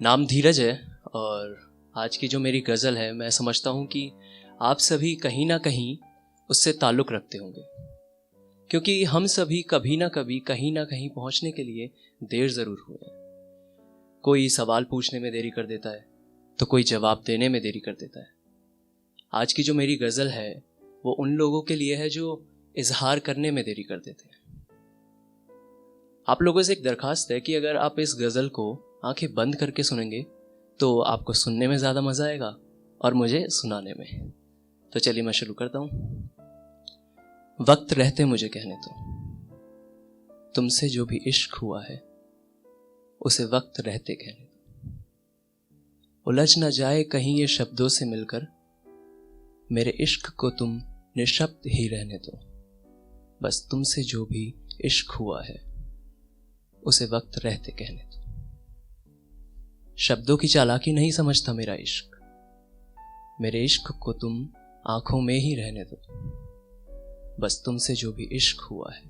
नाम धीरज है और आज की जो मेरी गज़ल है मैं समझता हूँ कि आप सभी कहीं ना कहीं उससे ताल्लुक़ रखते होंगे, क्योंकि हम सभी कभी ना कभी कहीं ना कहीं पहुँचने के लिए देर ज़रूर हुए हैं। कोई सवाल पूछने में देरी कर देता है तो कोई जवाब देने में देरी कर देता है। आज की जो मेरी गज़ल है वो उन लोगों के लिए है जो इजहार करने में देरी कर देते हैं। आप लोगों से एक दरखास्त है कि अगर आप इस गज़ल को आंखें बंद करके सुनेंगे तो आपको सुनने में ज़्यादा मज़ा आएगा और मुझे सुनाने में। तो चलिए मैं शुरू करता हूँ। वक्त रहते मुझे कहने दो, तुमसे जो भी इश्क हुआ है उसे वक्त रहते कहने दो। उलझ न जाए कहीं ये शब्दों से मिलकर, मेरे इश्क को तुम निशब्द ही रहने दो। बस तुमसे जो भी इश्क हुआ है उसे वक्त रहते कहने दो। शब्दों की चालाकी नहीं समझता मेरा इश्क, मेरे इश्क को तुम आंखों में ही रहने दो। बस तुमसे जो भी इश्क हुआ है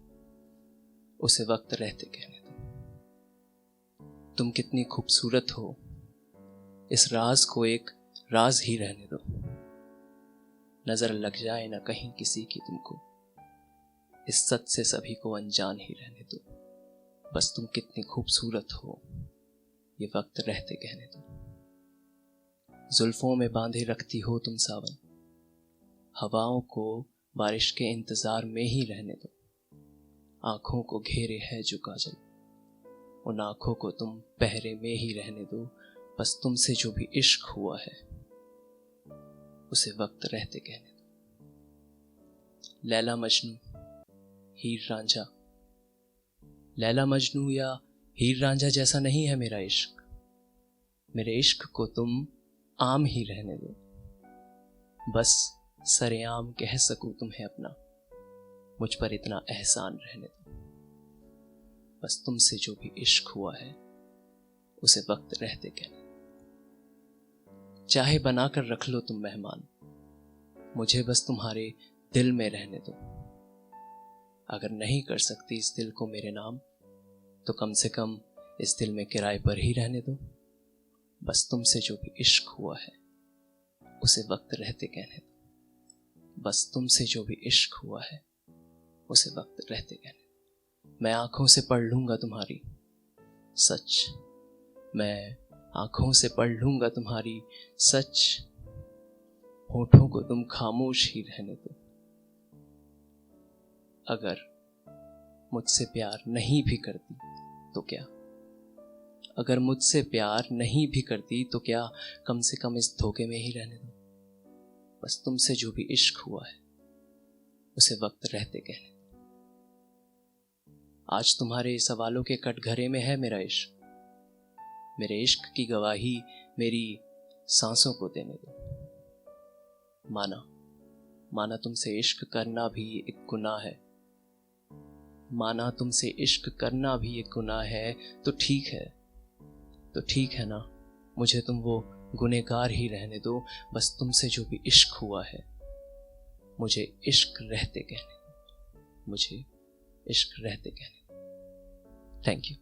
उसे वक्त रहते कहने दो। तुम कितनी खूबसूरत हो, इस राज को एक राज ही रहने दो। नजर लग जाए ना कहीं किसी की तुमको, इस सच से सभी को अनजान ही रहने दो। बस तुम कितनी खूबसूरत हो, ये वक्त रहते कहने दो। जुल्फों में बांधे रखती हो तुम सावन, हवाओं को बारिश के इंतजार में ही रहने दो। आंखों को घेरे है जो काजल, उन आंखों को तुम पहरे में ही रहने दो। बस तुमसे जो भी इश्क हुआ है उसे वक्त रहते कहने दो। लैला मजनू, हीर रांझा, लैला मजनू या हीर रांझा जैसा नहीं है मेरा इश्क। मेरे इश्क को तुम आम ही रहने दो। बस सरेआम कह सकूं तुम्हें अपना, मुझ पर इतना एहसान रहने दो। बस तुमसे जो भी इश्क हुआ है उसे वक्त रहते कहने दो। चाहे बनाकर रख लो तुम मेहमान, मुझे बस तुम्हारे दिल में रहने दो। अगर नहीं कर सकती इस दिल को मेरे नाम, तो कम से कम इस दिल में किराए पर ही रहने दो। बस तुमसे जो भी इश्क हुआ है उसे वक्त रहते कहने दो। बस तुमसे जो भी इश्क हुआ है उसे वक्त रहते कहने दो। मैं आंखों से पढ़ लूंगा तुम्हारी सच, मैं आंखों से पढ़ लूंगा तुम्हारी सच। होठों को तुम खामोश ही रहने दो। अगर मुझसे प्यार नहीं भी करती तो क्या, अगर मुझसे प्यार नहीं भी करती तो क्या, कम से कम इस धोखे में ही रहने दो। बस तुमसे जो भी इश्क हुआ है उसे वक्त रहते कहने दो। आज तुम्हारे सवालों के कटघरे में है मेरा इश्क, मेरे इश्क की गवाही मेरी सांसों को देने दो। माना तुमसे इश्क करना भी एक गुनाह है, माना तुमसे इश्क करना भी एक गुनाह है, तो ठीक है ना, मुझे तुम वो गुनहगार ही रहने दो। बस तुमसे जो भी इश्क हुआ है मुझे इश्क रहते कहने दो, मुझे इश्क रहते कहने दो। Thank you.